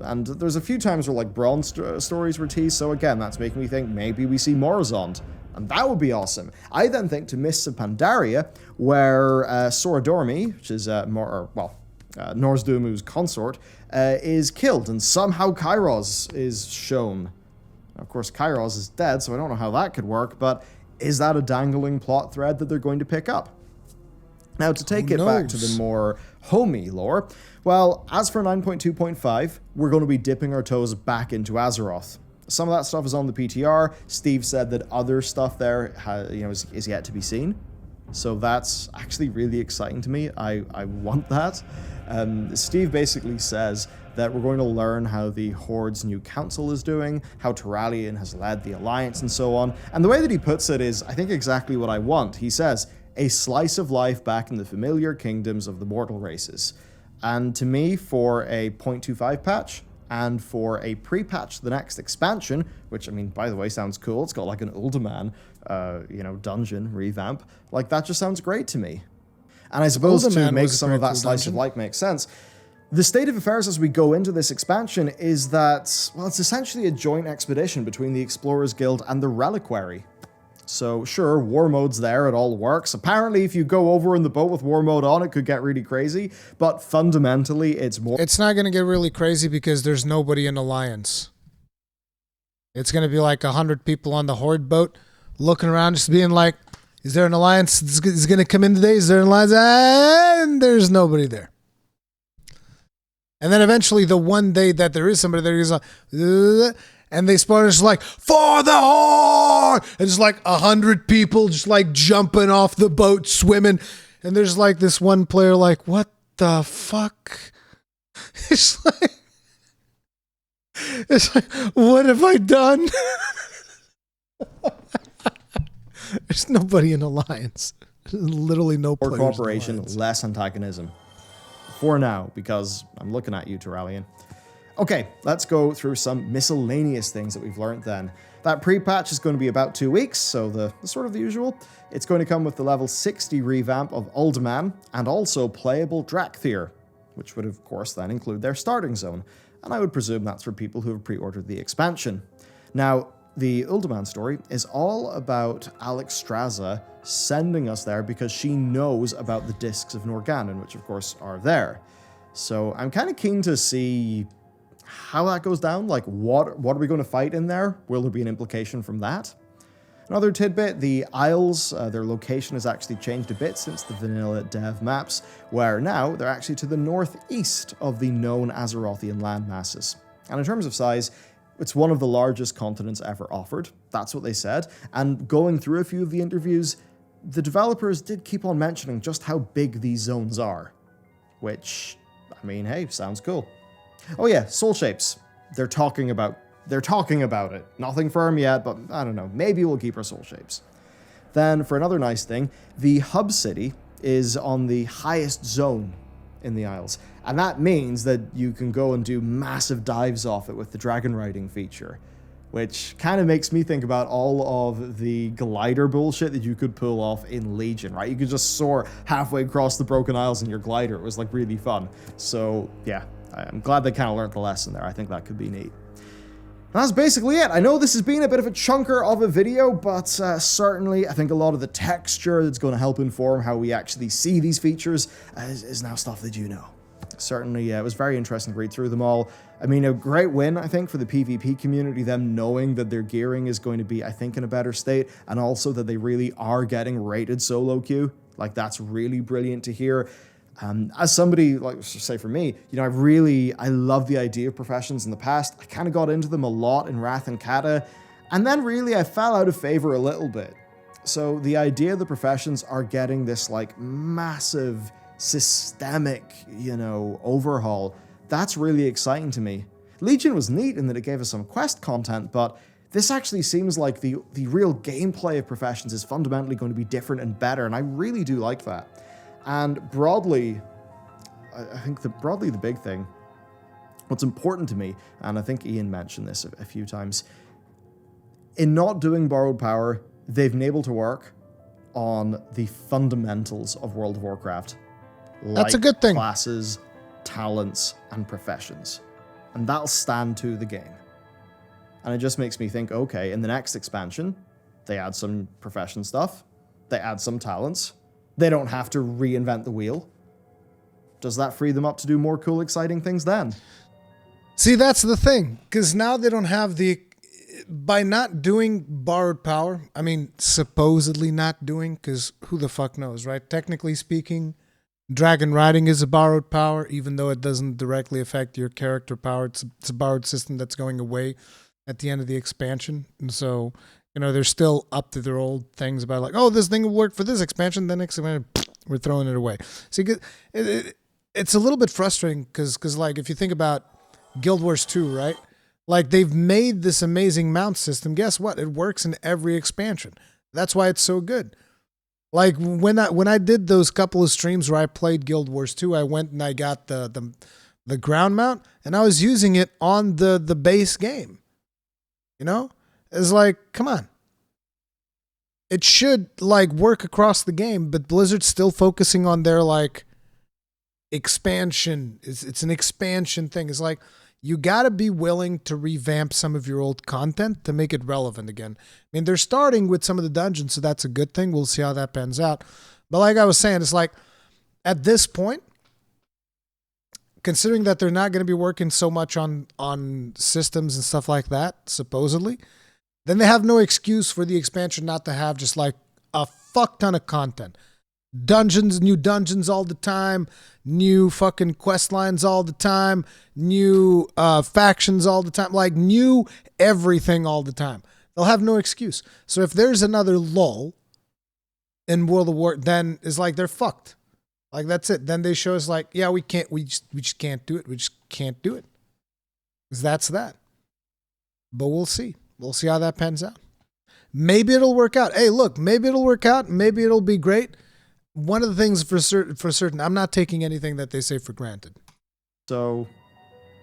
And there's a few times where like bronze stories were teased, so again, that's making me think maybe we see Morozond. And that would be awesome. I then think to Mists of Pandaria, where Soradormi, which is Nozd'umu's consort, is killed, and somehow Kairos is shown. Of course, Kairos is dead, so I don't know how that could work, but is that a dangling plot thread that they're going to pick up? Now, to take it back to the more homey lore, well, as for 9.2.5, we're going to be dipping our toes back into Azeroth. Some of that stuff is on the PTR. Steve said that other stuff there is yet to be seen. So that's actually really exciting to me. I want that. Steve basically says that we're going to learn how the Horde's new council is doing, how Turalyon has led the Alliance, and so on. And the way that he puts it is, I think, exactly what I want. He says, a slice of life back in the familiar kingdoms of the mortal races. And to me, for a 0.25 patch, and for a pre-patch the next expansion, which, I mean, by the way, sounds cool. It's got like an Uldaman, dungeon revamp. Like, that just sounds great to me. And I suppose to make some of that slice of life make sense, the state of affairs as we go into this expansion is that, well, it's essentially a joint expedition between the Explorers Guild and the Reliquary. So sure, war mode's there, it all works. Apparently, if you go over in the boat with war mode on, it could get really crazy, but fundamentally, it's more... It's not going to get really crazy because there's nobody in Alliance. It's going to be like 100 people on the Horde boat looking around, just being like, is there an Alliance that's going to come in today? Is there an Alliance? And there's nobody there. And then eventually, the one day that there is somebody there, he's like, and they spawn, it's like, for the Horde! And it's like 100 people just like jumping off the boat, swimming. And there's like this one player like, what the fuck? It's like, what have I done? There's nobody in Alliance. There's literally no more players. Cooperation, less antagonism. For now, because I'm looking at you, Turalyon. Okay, let's go through some miscellaneous things that we've learned then. That pre-patch is going to be about 2 weeks, so the sort of the usual. It's going to come with the level 60 revamp of Uldaman, and also playable Drakthir, which would of course then include their starting zone. And I would presume that's for people who have pre-ordered the expansion. Now, the Uldaman story is all about Alexstrasza sending us there because she knows about the Discs of Norgannon, which of course are there. So I'm kind of keen to see how that goes down. Like, what are we going to fight in there? Will there be an implication from that? Another tidbit, the Isles, their location has actually changed a bit since the vanilla dev maps, where now they're actually to the northeast of the known Azerothian landmasses. And in terms of size, it's one of the largest continents ever offered. That's what they said. And going through a few of the interviews, the developers did keep on mentioning just how big these zones are. Which, I mean, hey, sounds cool. Oh yeah, soul shapes. They're talking about it. Nothing firm yet, but I don't know. Maybe we'll keep our soul shapes. Then, for another nice thing, the hub city is on the highest zone in the Isles. And that means that you can go and do massive dives off it with the dragon riding feature, which kind of makes me think about all of the glider bullshit that you could pull off in Legion, right? You could just soar halfway across the Broken Isles in your glider. It was like really fun. So yeah, I'm glad they kind of learned the lesson there. I think that could be neat. And that's basically it. I know this has been a bit of a chunker of a video, but certainly I think a lot of the texture that's going to help inform how we actually see these features is now stuff that you know. Certainly, it was very interesting to read through them all. I mean, a great win, I think, for the PvP community, them knowing that their gearing is going to be, I think, in a better state, and also that they really are getting rated solo queue. Like, that's really brilliant to hear. As somebody, like, say for me, you know, I love the idea of professions in the past. I kind of got into them a lot in Wrath and Kata, and then really I fell out of favor a little bit. So the idea the professions are getting this, like, massive systemic, you know, overhaul, that's really exciting to me. Legion was neat in that it gave us some quest content, but this actually seems like the real gameplay of professions is fundamentally going to be different and better, and I really do like that. And broadly, I think the big thing, what's important to me, and I think Ian mentioned this a few times, in not doing borrowed power, they've been able to work on the fundamentals of World of Warcraft. That's a good thing. Classes, talents, and professions. And that'll stand to the game. And it just makes me think, okay, in the next expansion, they add some profession stuff, they add some talents, they don't have to reinvent the wheel. Does that free them up to do more cool, exciting things then? See, that's the thing, because now they don't have by not doing borrowed power, I mean, supposedly not doing, because who the fuck knows, right? Technically speaking, dragon riding is a borrowed power, even though it doesn't directly affect your character power. It's a borrowed system that's going away at the end of the expansion. And so, you know, they're still up to their old things about like, oh, this thing will work for this expansion, the next expansion, we're throwing it away. See, it's a little bit frustrating because like, if you think about Guild Wars 2, right? Like, they've made this amazing mount system. Guess what? It works in every expansion. That's why it's so good. Like, when I did those couple of streams where I played Guild Wars 2, I went and I got the ground mount, and I was using it on the base game. You know? It's like, come on. It should, like, work across the game, but Blizzard's still focusing on their, like, expansion. It's an expansion thing. It's like, you got to be willing to revamp some of your old content to make it relevant again. I mean, they're starting with some of the dungeons, so that's a good thing. We'll see how that pans out. But like I was saying, it's like, at this point, considering that they're not going to be working so much on systems and stuff like that, supposedly, then they have no excuse for the expansion not to have just like a fuck ton of content. New dungeons all the time, new fucking quest lines all the time, new factions all the time, like new everything all the time. They'll have no excuse. So if there's another lull in World of War, then it's like they're fucked. Like, that's it. Then they show us like, yeah, we just can't do it. We just can't do it. 'Cause that's that. But we'll see. We'll see how that pans out. Maybe it'll work out. Hey, look, maybe it'll work out. Maybe it'll be great. One of the things for certain, I'm not taking anything that they say for granted. So,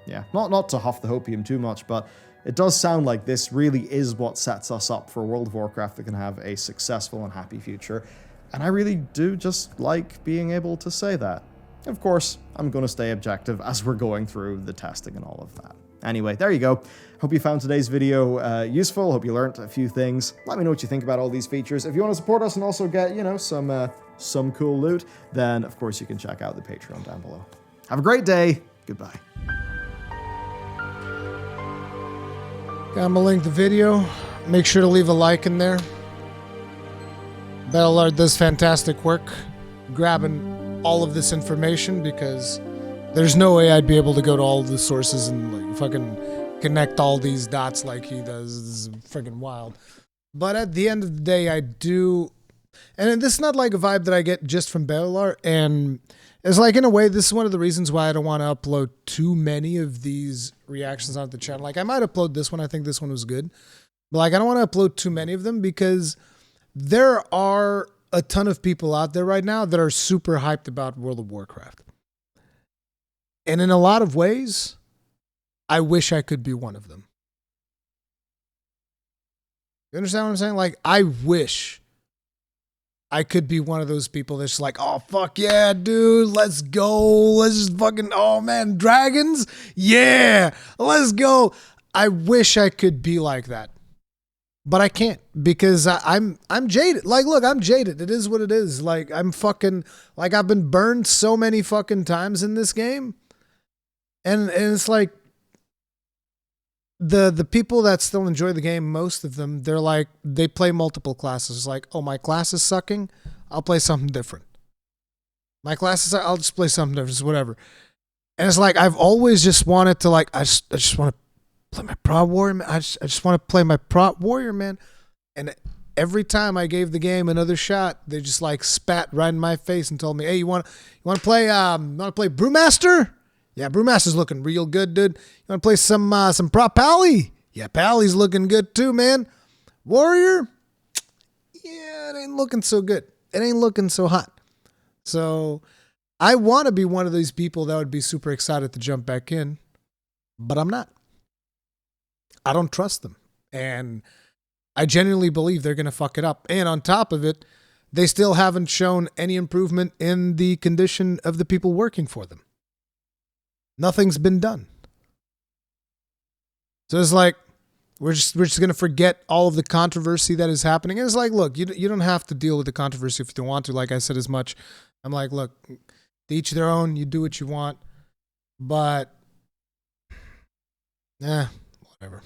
yeah, not to huff the hopium too much, but it does sound like this really is what sets us up for a World of Warcraft that can have a successful and happy future. And I really do just like being able to say that. Of course, I'm going to stay objective as we're going through the testing and all of that. Anyway, there you go. Hope you found today's video useful. Hope you learned a few things. Let me know what you think about all these features. If you want to support us and also get, you know, some cool loot, then of course you can check out the Patreon down below. Have a great day. Goodbye. I'm gonna link the video. Make sure to leave a like in there. Bellular does fantastic work grabbing all of this information, because there's no way I'd be able to go to all the sources and like fucking connect all these dots like he does. This is freaking wild. But at the end of the day, I do, and this is not like a vibe that I get just from Bellular, and it's like, in a way, this is one of the reasons why I don't want to upload too many of these reactions onto the channel. Like, I might upload this one. I think this one was good. But like, I don't want to upload too many of them, because there are a ton of people out there right now that are super hyped about World of Warcraft. And in a lot of ways, I wish I could be one of them. You understand what I'm saying? Like, I wish I could be one of those people that's like, oh, fuck yeah, dude, let's go. Let's just fucking, oh man, dragons? Yeah, let's go. I wish I could be like that. But I can't, because I'm jaded. Like, look, I'm jaded. It is what it is. Like, I'm fucking, like, I've been burned so many fucking times in this game. And it's like, the people that still enjoy the game, most of them, they're like, they play multiple classes. It's like, oh, my class is sucking, I'll play something different. My class is, I'll just play something different, just whatever. And it's like, I've always just wanted to, like, I just want to play my prot warrior, man. I just want to play my prot warrior, man. And every time I gave the game another shot, they just like spat right in my face and told me, hey, you want to play Brewmaster? Yeah, Brewmaster's looking real good, dude. You want to play some prop Pally? Yeah, Pally's looking good too, man. Warrior? Yeah, it ain't looking so good. It ain't looking so hot. So I want to be one of these people that would be super excited to jump back in, but I'm not. I don't trust them. And I genuinely believe they're going to fuck it up. And on top of it, they still haven't shown any improvement in the condition of the people working for them. Nothing's been done. So it's like, we're just going to forget all of the controversy that is happening. And it's like, look, you don't have to deal with the controversy if you don't want to. Like I said as much, I'm like, look, to each their own. You do what you want. But, whatever.